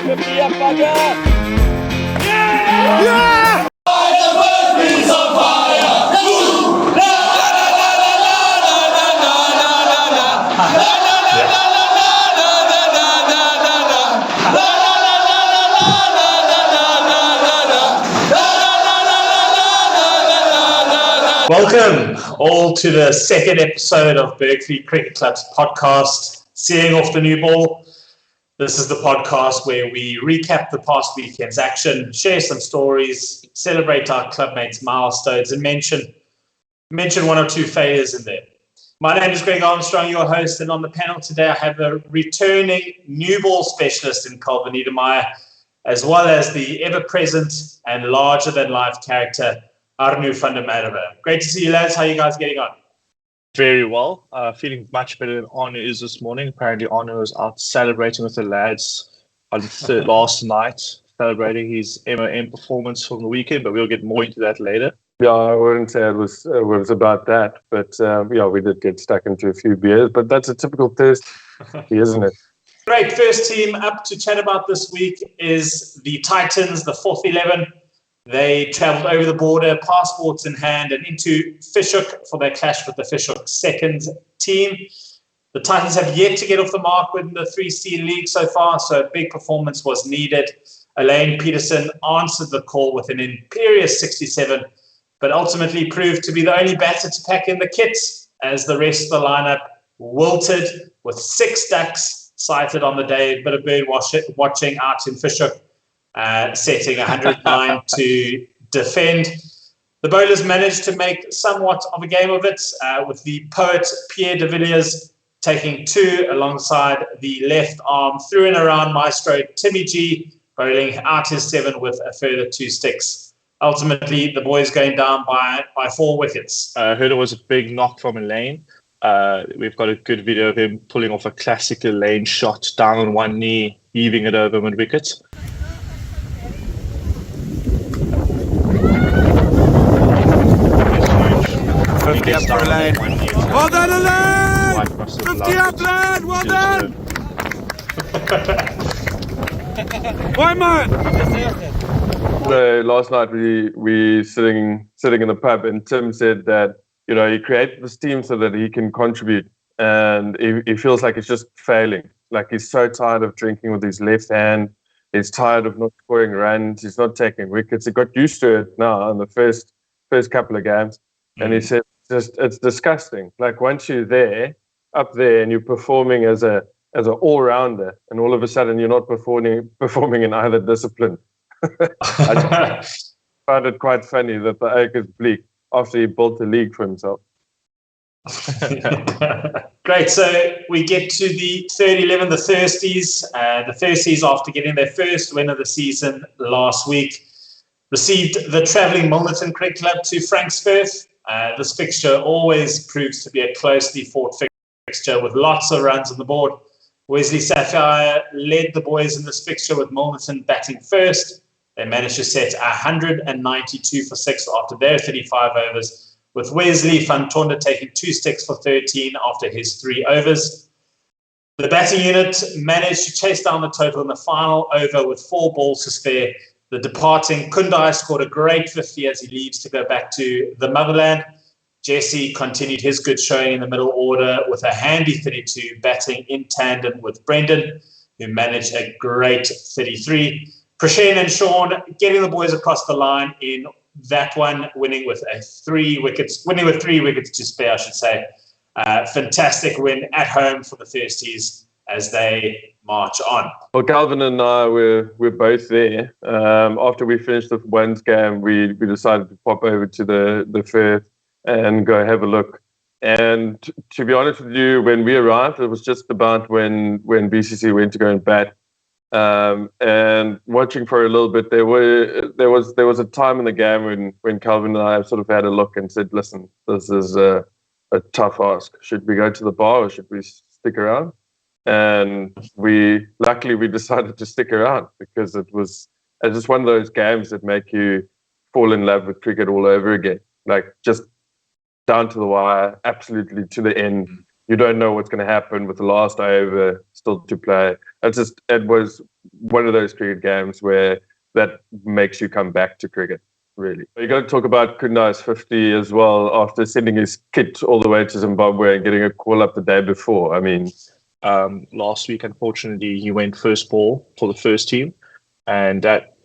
50 up, bugger! Yeah! Yeah! The Bergvliet's on fire! Welcome all to the second episode of Bergvliet Cricket Club's podcast, Seeing Off the New Ball. This is the podcast where we recap the past weekend's action, share some stories, celebrate our clubmates' milestones, and mention one or two failures in there. My name is Greg Armstrong, your host, and on the panel today I have a returning new ball specialist in Calvyn, as well as the ever-present and larger-than-life character, Arno and Calvyn. Great to see you, lads. How are you guys getting on? Very well. Feeling much better than Arno is this morning. Apparently, Arno was out celebrating with the lads on last night, celebrating his MOM performance from the weekend, but we'll get more into that later. Yeah, I wouldn't say it was about that, but we did get stuck into a few beers, but that's a typical Thursday, isn't it? Great. First team up to chat about this week is the Titans, the 4th 11. They travelled over the border, passports in hand, and into Fishhook for their clash with the Fishhook second team. The Titans have yet to get off the mark within the 3C league so far, so a big performance was needed. Elaine Peterson answered the call with an imperious 67, but ultimately proved to be the only batter to pack in the kits, as the rest of the lineup wilted with 6 ducks sighted on the day. A bit of bird watching out in Fishhook. Setting 109 to defend. The bowlers managed to make somewhat of a game of it, with the poet Pierre de Villiers taking 2 alongside the left arm through and around maestro Timmy G, bowling out his 7 with a further 2 sticks. Ultimately, the boys going down by 4 wickets. I heard it was a big knock from Elaine. We've got a good video of him pulling off a classic Elaine shot down on one knee, heaving it over mid-wicket. 50 up for Elaine. Well done, Elaine! 50 up, lad! Well done! Why, man? So last night we sitting in the pub, and Tim said that he created this team so that he can contribute, and he feels like he's just failing. Like he's so tired of drinking with his left hand. He's tired of not scoring runs. He's not taking wickets. He got used to it now in the first couple of games, and he said it's disgusting. Like once you're up there, and you're performing as an all-rounder, and all of a sudden you're not performing in either discipline. I found it quite funny that the oak is bleak after he built a league for himself. Great. So we get to the 3rd 11, the Thirsties. The Thirsties, after getting their first win of the season last week, received the travelling Milnerton Cricket Club to Franksfirth. This fixture always proves to be a closely fought fixture with lots of runs on the board. Wesley Sapphire led the boys in this fixture with Milnerton batting first. They managed to set 192 for 6 after their 35 overs, with Wesley Fantonda taking 2 sticks for 13 after his 3 overs. The batting unit managed to chase down the total in the final over with 4 balls to spare. The departing Kundai scored a great 50 as he leaves to go back to the motherland. Jesse continued his good showing in the middle order with a handy 32, batting in tandem with Brendan, who managed a great 33. Prashen and Sean getting the boys across the line in that one, winning with 3 wickets to spare, I should say. Fantastic win at home for the Thirsties as they march on. Well, Calvyn and I were both there. After we finished the one's game, we decided to pop over to the Firth and go have a look. And to be honest with you, when we arrived, it was just about when BCC went to go and bat. And watching for a little bit, there was a time in the game when Calvyn and I sort of had a look and said, "Listen, this is a tough ask. Should we go to the bar or should we stick around?" And luckily we decided to stick around because it's just one of those games that make you fall in love with cricket all over again. Like just down to the wire, absolutely to the end. you don't know what's going to happen with the last over still to play. It was one of those cricket games where that makes you come back to cricket, really. You got to talk about Kunda's 50 as well after sending his kit all the way to Zimbabwe and getting a call up the day before. I mean, last week, unfortunately, he went first ball for the first team, and that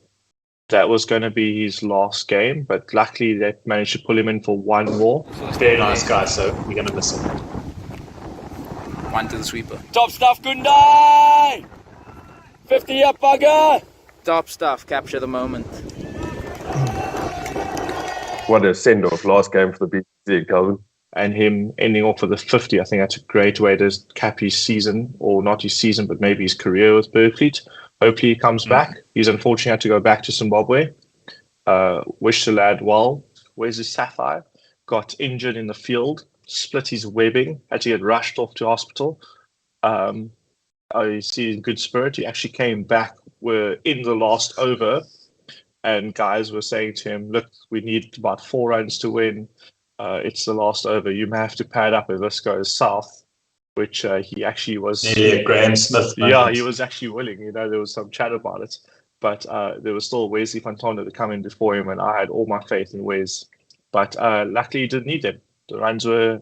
was going to be his last game, but luckily they managed to pull him in for one more. Very nice guy, so we're going to miss him. One to the sweeper. Top stuff, Kundai! 50 up, bugger! Top stuff, capture the moment. What a send-off last game for the BCC, Calvyn. And him ending off with the 50, I think that's a great way to cap his season, or not his season, but maybe his career with Bergvliet. Hopefully he comes back. He's unfortunately had to go back to Zimbabwe. Wish the lad well. Where's his Sapphire? Got injured in the field, split his webbing, had to get rushed off to hospital. I see in good spirit. He actually came back. We're in the last over, and guys were saying to him, look, we need about 4 runs to win. It's the last over. You may have to pad up if this goes south. Which he actually was. Yeah, Graham Smith. Yeah, he was actually willing. There was some chat about it, but there was still Wesley Fontana to come in before him, and I had all my faith in Wes. But luckily, he didn't need them. The runs were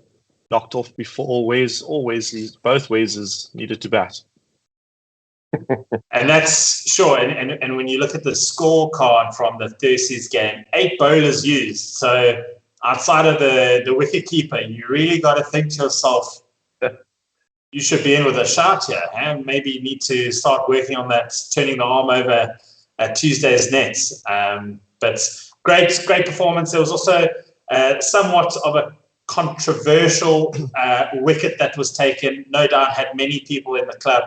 knocked off before Wes or Wesley. Both Weses needed to bat. And that's sure. And when you look at the scorecard from the Thursday's game, 8 bowlers used. So outside of the wicket keeper, you really got to think to yourself, you should be in with a shout here. And maybe you need to start working on that, turning the arm over at Tuesday's nets. But great performance. There was also somewhat of a controversial wicket that was taken. No doubt had many people in the club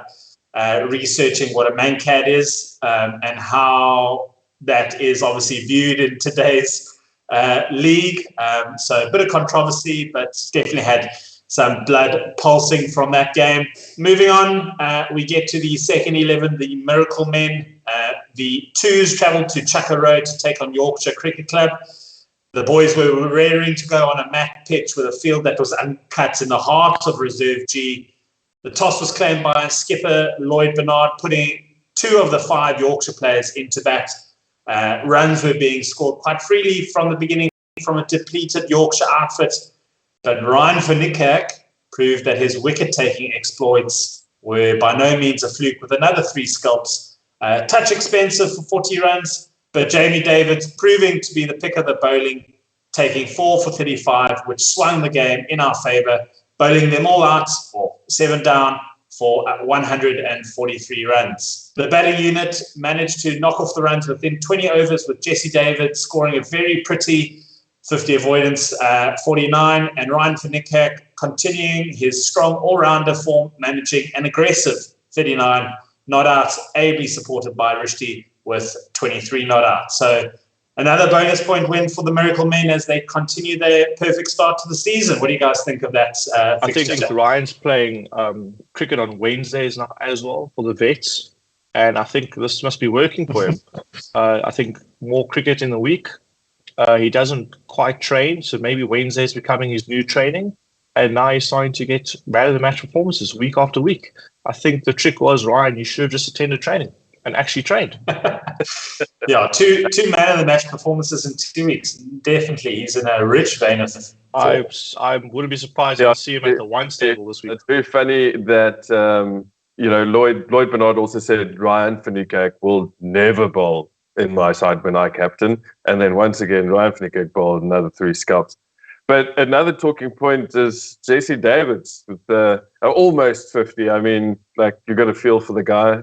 researching what a mankad is and how that is obviously viewed in today's league. So a bit of controversy, but definitely had some blood pulsing from that game. Moving on, we get to the second 11, the Miracle Men. The twos travelled to Chaka Road to take on Yorkshire Cricket Club. The boys were raring to go on a mat pitch with a field that was uncut in the heart of Reserve G. The toss was claimed by skipper Lloyd Bernard, putting 2 of the 5 Yorkshire players into bat. Runs were being scored quite freely from the beginning from a depleted Yorkshire outfit. But Ryan van Niekerk proved that his wicket-taking exploits were by no means a fluke, with another 3 scalps. Touch expensive for 40 runs, but Jamie Davids proving to be the pick of the bowling, taking 4 for 35, which swung the game in our favour, bowling them all out for 7 down for 143 runs. The batting unit managed to knock off the runs within 20 overs, with Jesse David scoring a very pretty 50 avoidance, 49, and Ryan van Niekerk continuing his strong all-rounder form, managing an aggressive 39 not out, ably supported by Rishti with 23 not out. So another bonus point win for the Miracle Men as they continue their perfect start to the season. What do you guys think of that fixture? I think Ryan's playing cricket on Wednesdays now as well for the vets, and I think this must be working for him. I think more cricket in the week. He doesn't quite train, so maybe Wednesday's becoming his new training. And now he's starting to get man of the match performances week after week. I think the trick was, Ryan, you should have just attended training and actually trained. Yeah, two man of the match performances in 2 weeks. Definitely, he's in a rich vein of it. I wouldn't be surprised if I see him at the one stable this week. It's very funny that Lloyd Bernard also said Ryan van Niekerk will never bowl in my side when I captain, and then once again Ryan van Niekerk bowled another 3 scalps. But another talking point is JC Davids with almost 50. I mean, like, you got a feel for the guy.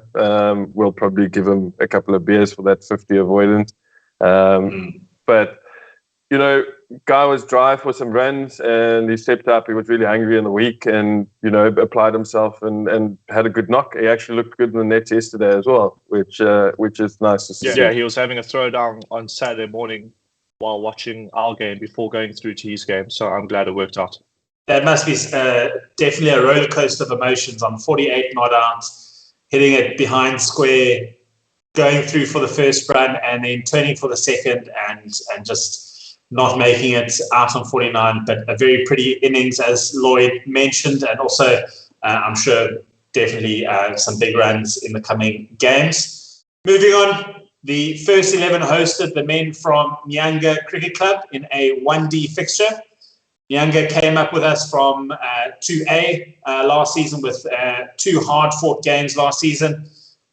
We'll probably give him a couple of beers for that 50 avoidance. But, guy was dry for some runs and he stepped up. He was really hungry in the week and, applied himself and had a good knock. He actually looked good in the nets yesterday as well, which is nice to see. Yeah, he was having a throwdown on Saturday morning while watching our game before going through to his game. So I'm glad it worked out. That must be definitely a roller coaster of emotions on 48 not out, hitting it behind square, going through for the first run and then turning for the second and just not making it out on 49, but a very pretty innings, as Lloyd mentioned, and also I'm sure definitely some big runs in the coming games. Moving on, the first 11 hosted the men from Nyanga Cricket Club in a 1D fixture. Nyanga came up with us from 2A last season with 2 hard-fought games last season.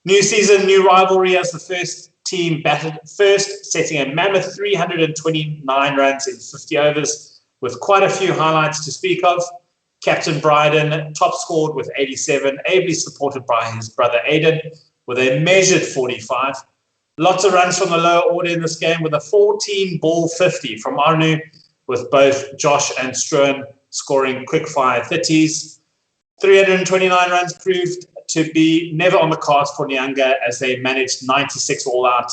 New season, new rivalry as the first team batted first, setting a mammoth 329 runs in 50 overs with quite a few highlights to speak of. Captain Bryden top scored with 87, ably supported by his brother Aidan with a measured 45. Lots of runs from the lower order in this game with a 14-ball 50 from Arno, with both Josh and Struan scoring quick-fire 30s. 329 runs proved to be never on the cards for Nyanga as they managed 96 all-out.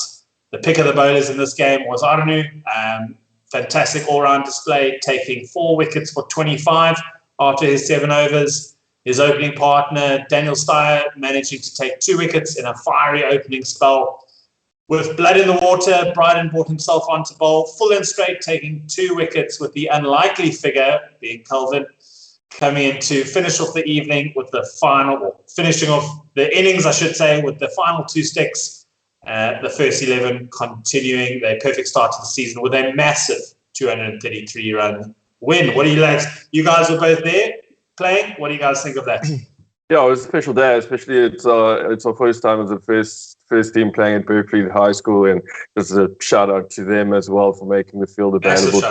The pick of the bowlers in this game was Arno. Fantastic all-round display, taking 4 wickets for 25 after his 7 overs. His opening partner, Daniel Steyer, managing to take 2 wickets in a fiery opening spell. With blood in the water, Bryden brought himself onto bowl, full and straight, taking 2 wickets, with the unlikely figure being Calvyn coming in to finish off the evening with the final, finishing off the innings, I should say, with the final 2 sticks. The first 11 continuing their perfect start to the season with a massive 233-run win. What do you lads? You guys were both there playing. What do you guys think of that? Yeah, it was a special day, especially it's our first time as the first team playing at Bergvliet High School, and just a shout out to them as well for making the field available.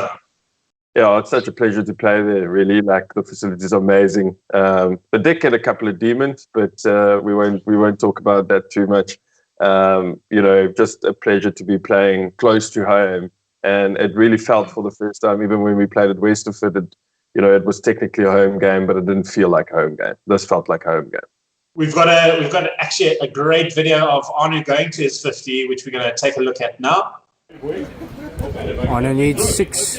Yeah, it's such a pleasure to play there. Really, like the facilities are amazing. The deck had a couple of demons, but we won't talk about that too much. Just a pleasure to be playing close to home, and it really felt for the first time, even when we played at Westerford, it was technically a home game, but it didn't feel like a home game. This felt like a home game. We've got actually a great video of Arno going to his 50, which we're going to take a look at now. Arno needs 6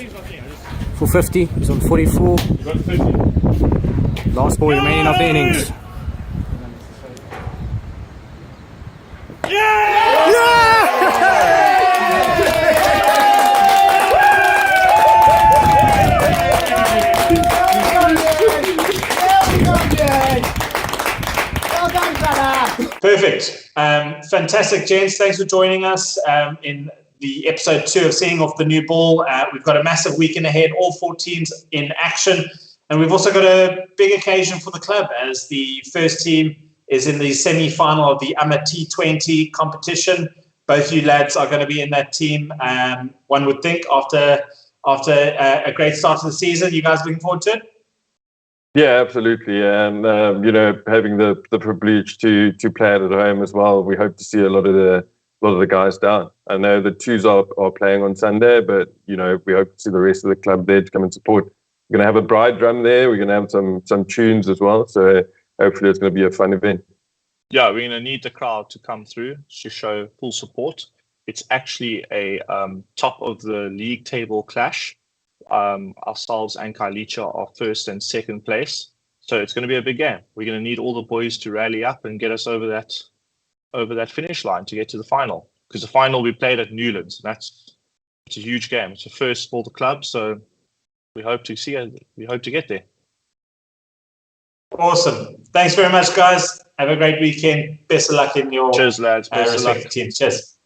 for 50. He's on 44. Last ball remaining of the innings. Perfect. Fantastic, gents. Thanks for joining us in the episode 2 of Seeing Off the New Ball. We've got a massive weekend ahead, all 4 teams in action. And we've also got a big occasion for the club as the first team is in the semi-final of the T20 competition. Both you lads are going to be in that team, one would think, after a great start to the season. You guys looking forward to it? Yeah, absolutely, and having the privilege to play it at home as well, we hope to see a lot of the guys down. I know the twos are playing on Sunday, but we hope to see the rest of the club there to come and support. We're going to have a bride drum there. We're going to have some tunes as well, so hopefully it's going to be a fun event. Yeah, we're going to need the crowd to come through to show full support. It's actually a top of the league table clash. Ourselves and Kailicha are first and second place, so it's going to be a big game. We're going to need all the boys to rally up and get us over that finish line to get to the final, because the final we played at Newlands, and it's a huge game. It's a first for the club, so we hope to get there. Awesome. Thanks very much, guys. Have a great weekend. Best of luck in your cheers, lads. Best of luck. Teams. Cheers.